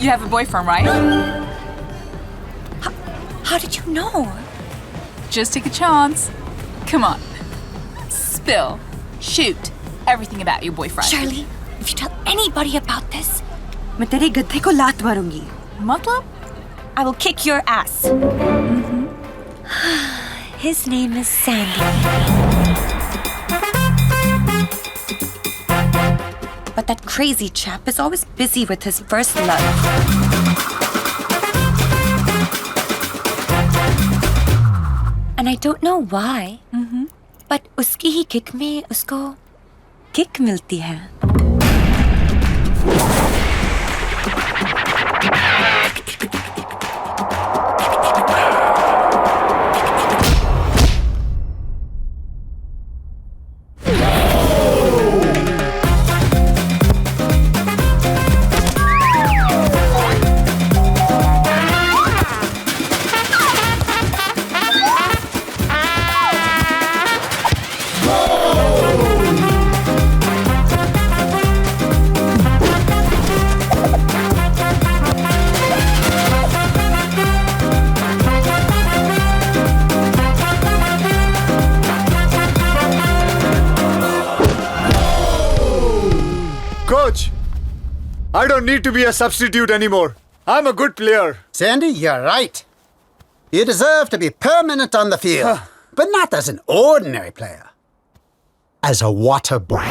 You have a boyfriend, right? How did you know? Just take a chance. Come on. Spill. Shoot. Everything about your boyfriend. Charlie, if you tell anybody about this, मैं तेरे गद्दे को लात मारूंगी. मतलब? I will kick your ass. His name is Sandy. But that crazy chap is always busy with his first love. And I don't know why. But उसकी ही kick में उसको किक मिलती है. Coach, I don't need to be a substitute anymore. I'm a good player. Sandy, you're right. You deserve to be permanent on the field, but not as an ordinary player. As a water boy.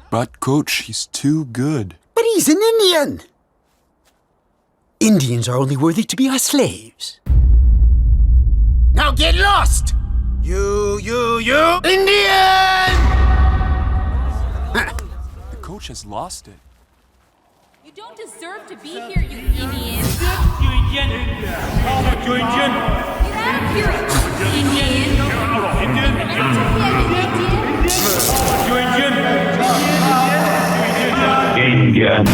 But, Coach, he's too good. But he's an Indian. Indians are only worthy to be our slaves. Now get lost! You, Indian! The coach has lost it. You don't deserve to be here, you Indian. Get out of here, Indian.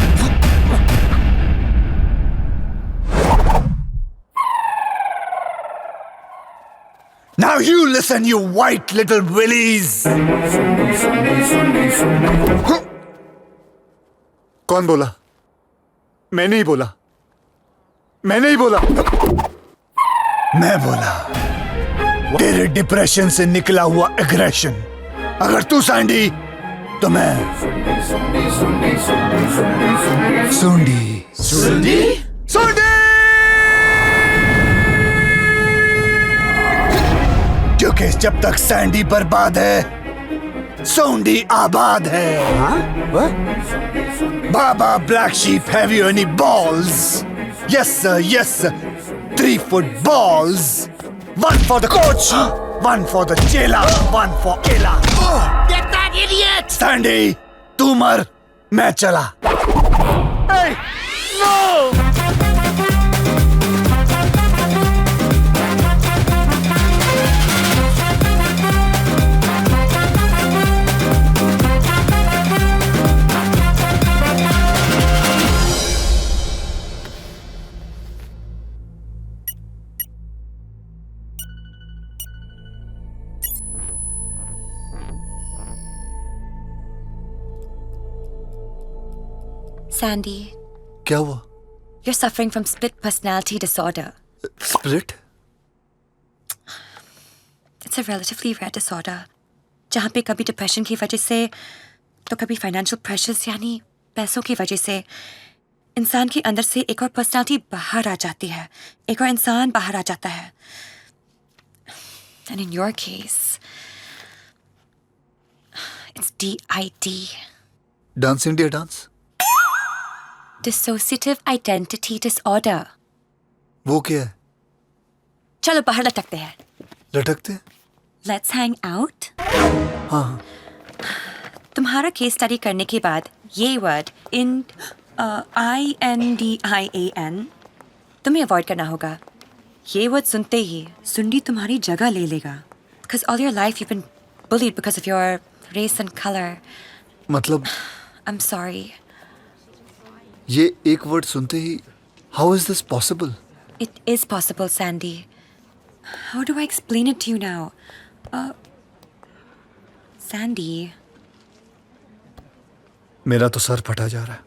Now you listen, you white little willies. कौन बोला? मैं नहीं बोला. मैं नहीं बोला. मैं बोला. तेरे डिप्रेशन से निकला हुआ एग्रेशन. अगर तू सैंडी, तो मैं सुंडी. सुंडी? सुंडी! क्योंकि जब तक सैंडी बर्बाद है, सोंडी आबाद है. Baba Black Sheep, have you any balls? Yes sir, yes sir. 3 foot balls. 1 for the coach, 1 for the chela, 1 for Ella. Get that idiot! Sandy, तू मर, मैं चला. Hey, no! Sandy, क्या हुआ? you're suffering from split personality disorder. Split? It's a relatively rare disorder. जहाँ पे कभी depression की वजह से तो कभी फाइनेंशियल प्रेशर्स यानी पैसों की वजह से इंसान के अंदर से एक और पर्सनालिटी बाहर आ जाती है, एक और इंसान बाहर आ जाता है. And in your case, it's DID. Dance India dance? Dissociative Identity Disorder. वो क्या है? चलो बाहर लटकते हैं. लटकते? Let's hang out. हाँ. तुम्हारा केस स्टडी करने के बाद ये वर्ड INDIAN तुम्हें अवॉइड करना होगा. ये वर्ड सुनते ही सुंडी तुम्हारी जगह ले लेगा. Because all your life you've been bullied because of your race and color. मतलब I'm sorry. ये एक वर्ड सुनते ही how is this possible? It is possible, Sandy. How do I explain it to you now? Sandy. मेरा तो sir फटा जा रहा है.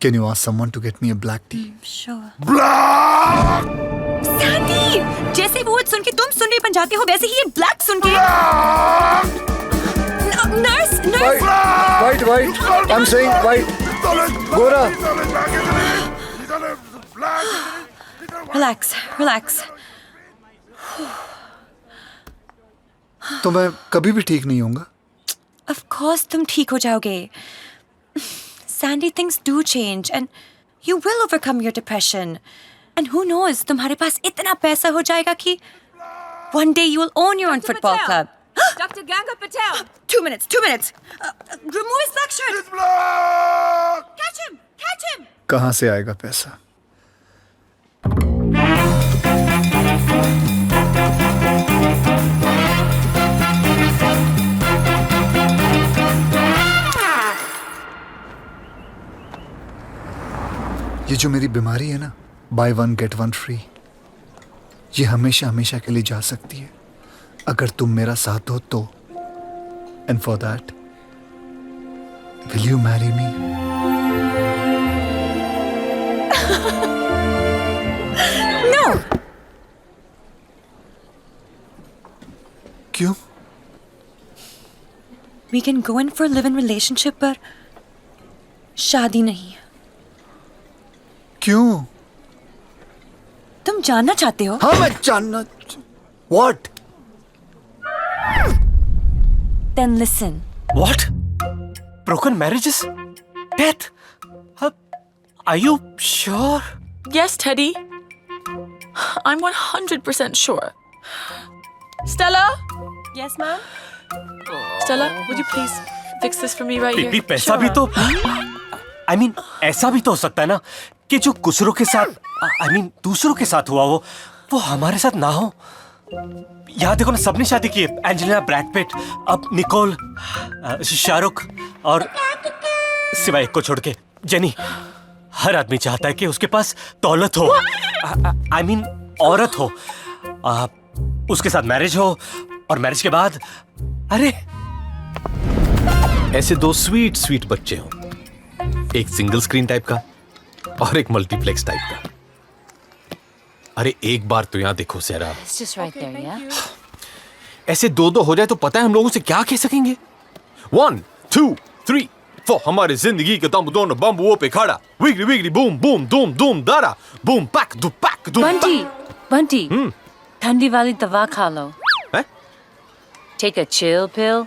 Can you ask someone to get me a black tea? Sure. Black! Sandy, जैसे वो सुन के तुम सुन रही बन जाते हो वैसे ही ये ब्लैक सुन के. Nurse. White. I'm saying white. Gora. Relax. तो मैं कभी भी ठीक नहीं होऊंगा. Of course तुम ठीक हो जाओगे. Sandy, things do change and you will overcome your depression. And who knows, तुम्हारे पास इतना पैसा हो जाएगा कि one day you will own your own football club. Dr. Ganga Patel. 2 minutes. Remove his black shirt. Catch him. कहाँ से आएगा पैसा? ये जो मेरी बीमारी है ना, by one get one free, ये हमेशा के लिए जा सकती है अगर तुम मेरा साथ दो तो. And for that will you marry me? No. क्यों? We can go in for a live-in relationship पर शादी नहीं. क्यों? तुम जानना चाहते हो? हाँ, मैं जानना. What? Then listen. What? Broken marriages? Death? Are you sure? Yes, Teddy. I'm 100% sure. Stella? Yes, ma'am. Stella, would you please fix this for me right here? बीबी पैसा भी तो ऐसा भी तो हो सकता है ना कि जो गुजरों के साथ दूसरों के साथ हुआ वो हमारे साथ ना हो. यहाँ देखो ना, सबने शादी की है. एंजेलिना, ब्रैड पिट, अब निकोल, शाहरुख और सिवाय एक को छोड़ के जेनी. हर आदमी चाहता है कि उसके पास दौलत हो, औरत हो, उसके साथ मैरिज हो और मैरिज के बाद ऐसे दो स्वीट बच्चे हों, एक सिंगल स्क्रीन टाइप का और एक मल्टीप्लेक्स टाइप का. अरे एक बार तो यहाँ देखो सहरा, It's just right there, yeah? ऐसे दो हो जाए तो पता है हम लोगों से क्या कह सकेंगे? 1 2 3 4 हमारे जिंदगी के दम दोनों बम्बुओं पे खड़ा. विगड़ी बूम बूम दूम दूम दारा बूम पैक दू Bunty, ठंडी वाली दवा खा लो. हैं? Take a chill pill.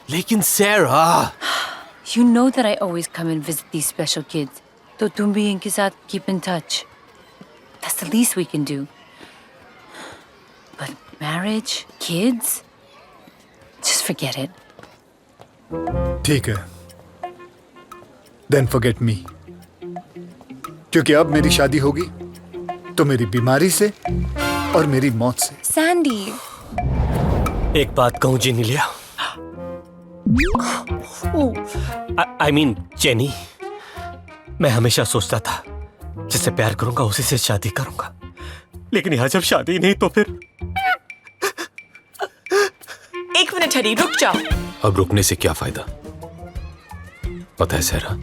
लेकिन सहरा, You know that I always come and visit these special kids. तो तुम भी इनके साथ keep in touch. That's the least we can do. But marriage, kids, just forget it. ठीक है. Then forget me. क्योंकि अब मेरी शादी होगी तो मेरी बीमारी से और मेरी मौत से. Sandy. एक बात कहूं जीनी लिया, जेनी, मैं हमेशा सोचता था जिससे प्यार करूंगा उसी से शादी करूंगा, लेकिन यहाँ जब शादी नहीं तो फिर. एक मिनट टेडी, रुक जाओ. अब रुकने से क्या फायदा? पता है सहरा,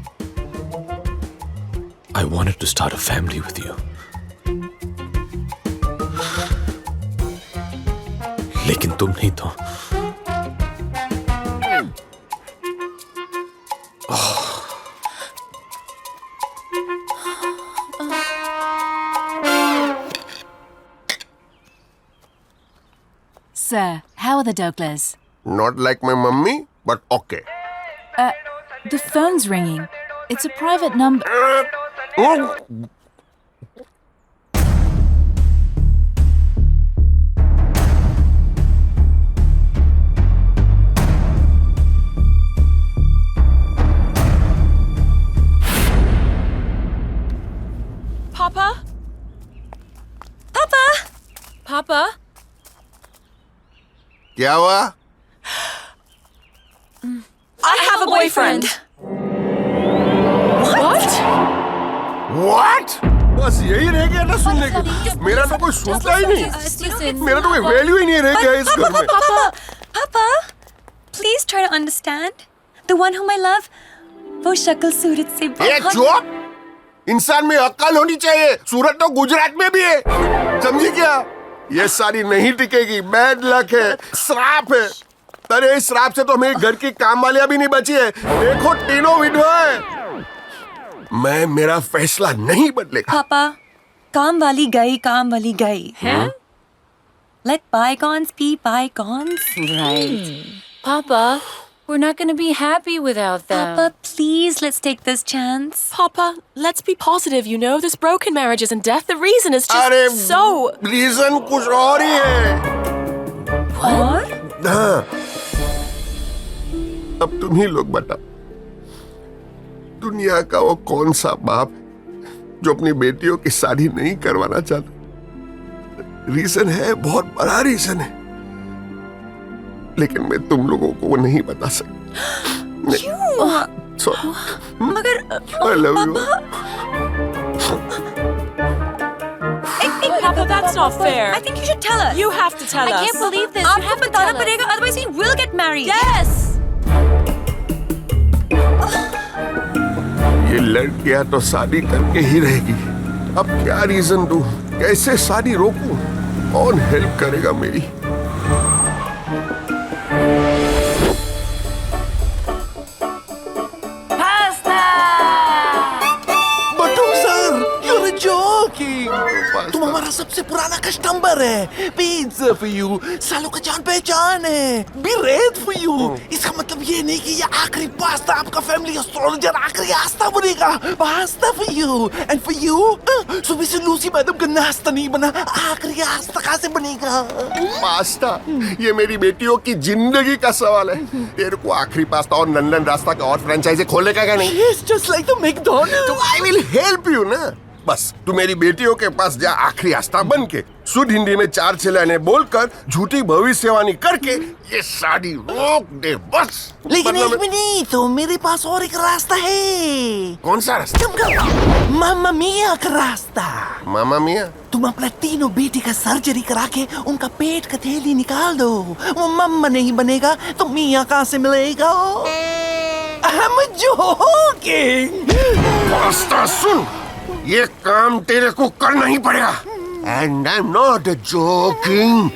I wanted to start a family with you. लेकिन तुम नहीं तो. Sir, how are the Douglers? Not like my mummy, but okay. The phone's ringing. It's a private number. Oh, Papa? Papa? क्या हुआ? I have a boyfriend. What? What? बस यही रह गया ना सुनने के. मेरा तो कोई सुनता ही नहीं. मेरा तो कोई वैल्यू ही नहीं रह गया इस घर में. Papa, please try to understand. The one whom I love, वो शक्ल सूरत से ए चुप! इंसान में अक्ल होनी चाहिए। सूरत तो गुजरात में भी है, समझी क्या? ये सारी नहीं टिकेगी, बैड लक है, श्राप है। अरे इस श्राप से तो मेरे घर की काम वालियां भी नहीं बची है। देखो तीनों विधवा है। मैं मेरा फैसला नहीं बदलेगा। पापा, काम वाली गई Huh? Let bygones be bygones. Right. Papa, we're not going to be happy without them. Papa, please, let's take this chance. Papa, let's be positive, you know? This broken marriage isn't death. The reason is just अरे so... reason कुछ और ही है। और? हाँ, अब तुम ही लोग बताओ, दुनिया का वो कौन सा बाप जो अपनी बेटियों की शादी नहीं करवाना चाहता? रीजन है, बहुत बड़ा रीजन है, लेकिन मैं तुम लोगों को वो नहीं बता सकता। क्यों? सॉरी, मगर I love you. Papa, that's not fair. I think you should tell us. You have to tell I us. can't believe this. You आपको have to बताना tell us. पड़ेगा, otherwise we will get married. Yes. ये लड़कियां तो शादी करके ही रहेगी। अब क्या रीजन दूं? कैसे शादी रोकूं? कौन हेल्प करेगा मेरी? बटुक सर, you're joking. तुम हमारा सबसे पुराना कस्टमर है। Pizza for you. सालों का जान पहचान है। Be red for you. इसका मतलब ये नहीं कि ये आखिरी पास्ता आपका फैमिली एस्ट्रोलॉजर आखिरी आस्था बनेगा। Pasta for you and for you. सुबह से लूसी मैडम का नाश्ता नहीं बना, आखिरी आस्था कहाँ से बनेगा? पास्ता? ये मेरी बेटियों की जिंदगी का सवाल है। तेरे को आखिरी पास्ता और लंदन रास्ता का और फ्रेंचाइजी खोलने का क्या नहीं? It's just like the McDonald's. तो आई विल हेल्प यू ना। बस तू मेरी बेटियों के पास जा, आखिरी आस्था बन के शुद्ध हिंदी में 4 चिल्लाने बोलकर झूठी भविष्यवाणी करके ये शादी रोक दे बस। लेकिन मतलब एक मिनट, तो मेरे पास और एक रास्ता है। कौन सा रास्ता? मामा मिया का रास्ता। मामा मिया? तुम अपना तीनों बेटी का सर्जरी करा के उनका पेट का थैली निकाल दो। वो मम्मा नहीं बनेगा तो मिया कहाँ से मिलेगा? I'm joking. पास्ता सुन, ये काम तेरे को करना ही पड़ेगा। And I am not joking.